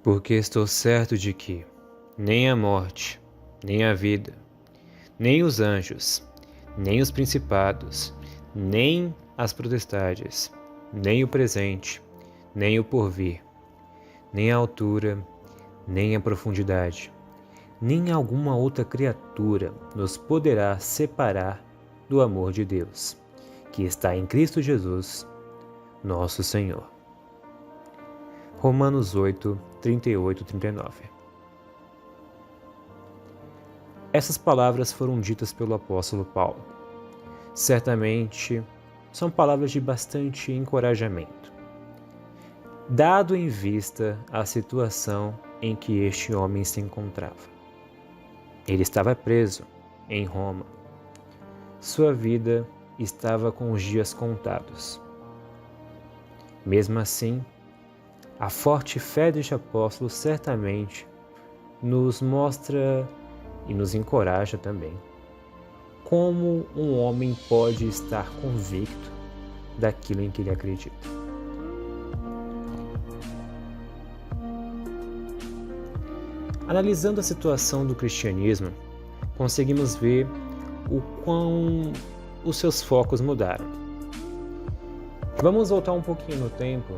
Porque estou certo de que nem a morte, nem a vida, nem os anjos, nem os principados, nem as potestades, nem o presente, nem o porvir, nem a altura, nem a profundidade, nem alguma outra criatura nos poderá separar do amor de Deus, que está em Cristo Jesus, nosso Senhor. Romanos 8, 38 e 39. Essas palavras foram ditas pelo apóstolo Paulo. Certamente são palavras de bastante encorajamento, dado em vista a situação em que este homem se encontrava. Ele estava preso em Roma. Sua vida estava com os dias contados. Mesmo assim, a forte fé deste apóstolo certamente nos mostra e nos encoraja também como um homem pode estar convicto daquilo em que ele acredita. Analisando a situação do cristianismo, conseguimos ver o quão os seus focos mudaram. Vamos voltar um pouquinho no tempo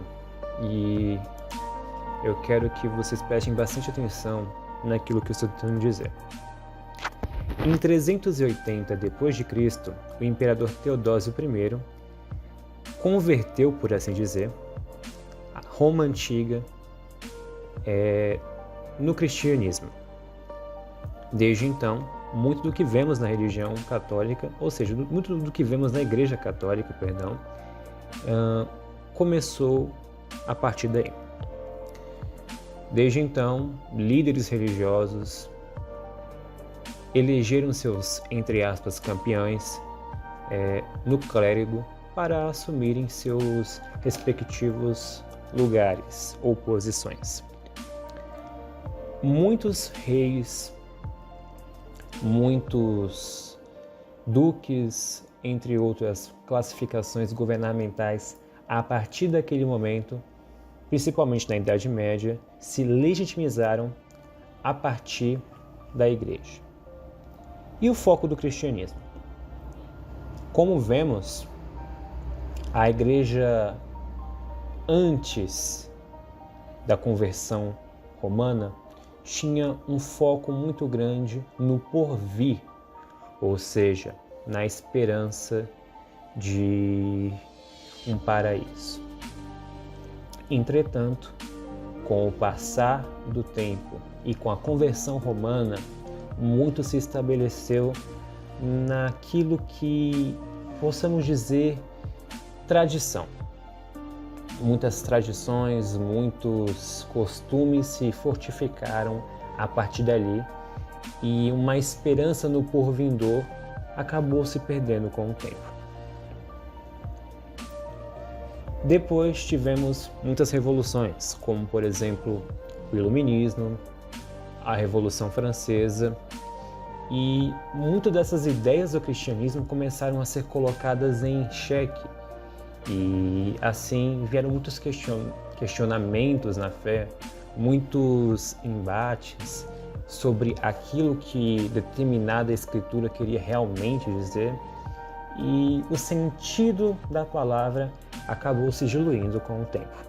e eu quero que vocês prestem bastante atenção naquilo que eu estou tentando dizer. Em 380 d.C., o imperador Teodósio I converteu, por assim dizer, a Roma antiga no cristianismo. Desde então, muito do que vemos na religião católica, ou seja, muito do que vemos na Igreja Católica, começou a partir daí. Desde então, líderes religiosos elegeram seus, entre aspas, campeões no clérigo para assumirem seus respectivos lugares ou posições. Muitos reis, muitos duques, entre outras classificações governamentais, a partir daquele momento, principalmente na Idade Média, se legitimizaram a partir da Igreja. E o foco do cristianismo? Como vemos, a Igreja antes da conversão romana tinha um foco muito grande no porvir, ou seja, na esperança de um paraíso. Entretanto, com o passar do tempo e com a conversão romana, muito se estabeleceu naquilo que possamos dizer tradição. Muitas tradições, muitos costumes se fortificaram a partir dali e uma esperança no porvindor acabou se perdendo com o tempo. Depois tivemos muitas revoluções, como por exemplo o Iluminismo, a Revolução Francesa, e muitas dessas ideias do cristianismo começaram a ser colocadas em xeque, e assim vieram muitos questionamentos na fé, muitos embates sobre aquilo que determinada escritura queria realmente dizer, e o sentido da palavra acabou se diluindo com o tempo.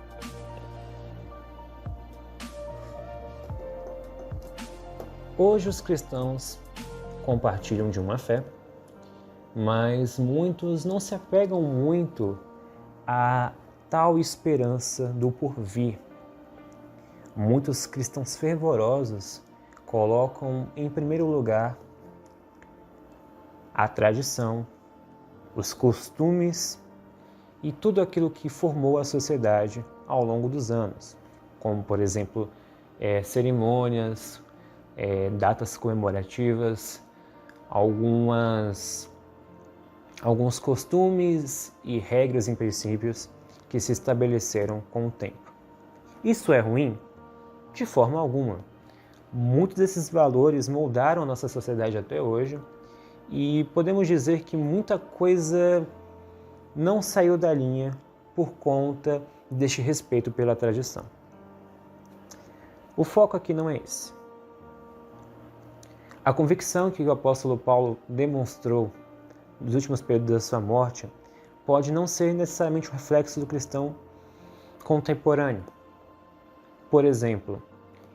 Hoje os cristãos compartilham de uma fé, mas muitos não se apegam muito a tal esperança do porvir. Muitos cristãos fervorosos colocam em primeiro lugar a tradição, os costumes e tudo aquilo que formou a sociedade ao longo dos anos, como por exemplo cerimônias, datas comemorativas, alguns costumes e regras e princípios que se estabeleceram com o tempo. Isso é ruim? De forma alguma. Muitos desses valores moldaram a nossa sociedade até hoje e podemos dizer que muita coisa não saiu da linha por conta deste respeito pela tradição. O foco aqui não é esse. A convicção que o apóstolo Paulo demonstrou nos últimos períodos da sua morte pode não ser necessariamente um reflexo do cristão contemporâneo. Por exemplo,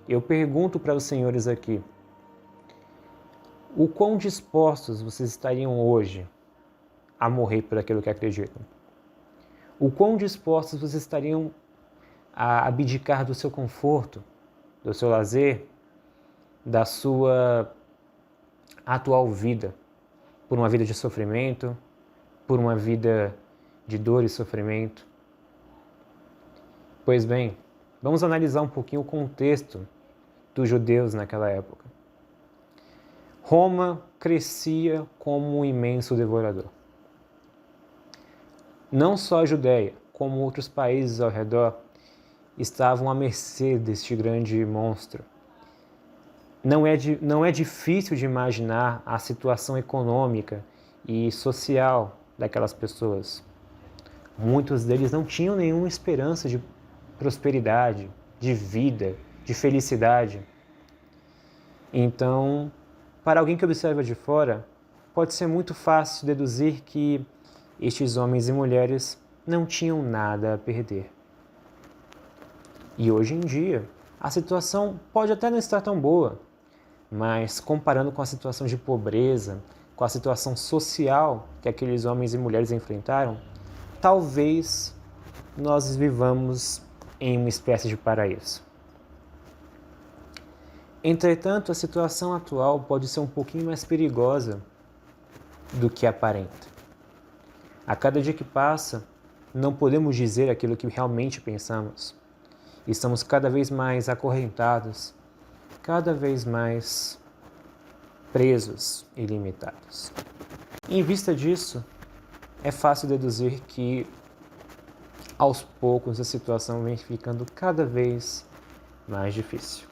eu pergunto para os senhores aqui, o quão dispostos vocês estariam hoje a morrer por aquilo que acreditam? O quão dispostos vocês estariam a abdicar do seu conforto, do seu lazer, da sua atual vida, por uma vida de sofrimento, por uma vida de dor e sofrimento? Pois bem, vamos analisar um pouquinho o contexto dos judeus naquela época. Roma crescia como um imenso devorador. Não só a Judéia, como outros países ao redor estavam à mercê deste grande monstro. Não é difícil de imaginar a situação econômica e social daquelas pessoas. Muitos deles não tinham nenhuma esperança de prosperidade, de vida, de felicidade. Então, para alguém que observa de fora, pode ser muito fácil deduzir que estes homens e mulheres não tinham nada a perder. E hoje em dia, a situação pode até não estar tão boa, mas comparando com a situação de pobreza, com a situação social que aqueles homens e mulheres enfrentaram, talvez nós vivamos em uma espécie de paraíso. Entretanto, a situação atual pode ser um pouquinho mais perigosa do que aparenta. A cada dia que passa, não podemos dizer aquilo que realmente pensamos. Estamos cada vez mais acorrentados, cada vez mais presos e limitados. Em vista disso, é fácil deduzir que, aos poucos, a situação vem ficando cada vez mais difícil.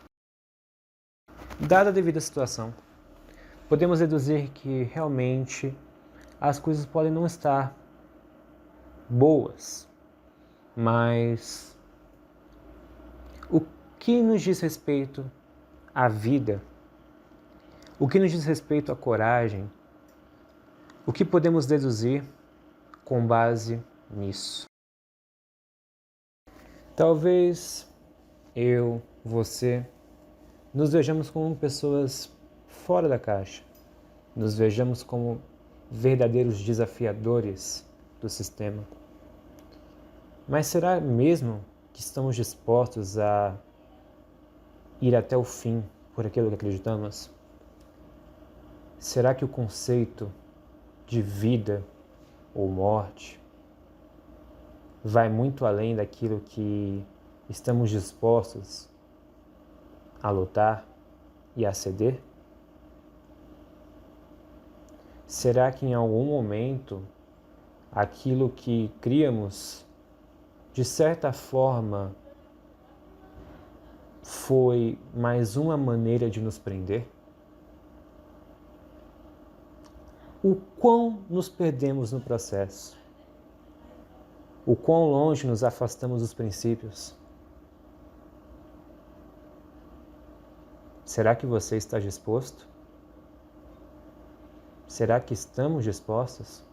Dada a devida situação, podemos deduzir que realmente as coisas podem não estar boas, mas o que nos diz respeito à vida, o que nos diz respeito à coragem, o que podemos deduzir com base nisso? Talvez eu, você, nos vejamos como pessoas fora da caixa, nos vejamos como verdadeiros desafiadores do sistema. Mas será mesmo que estamos dispostos a ir até o fim por aquilo que acreditamos? Será que o conceito de vida ou morte vai muito além daquilo que estamos dispostos a lutar e a ceder? Será que em algum momento aquilo que criamos, de certa forma, foi mais uma maneira de nos prender? O quão nos perdemos no processo? O quão longe nos afastamos dos princípios? Será que você está disposto? Será que estamos dispostos?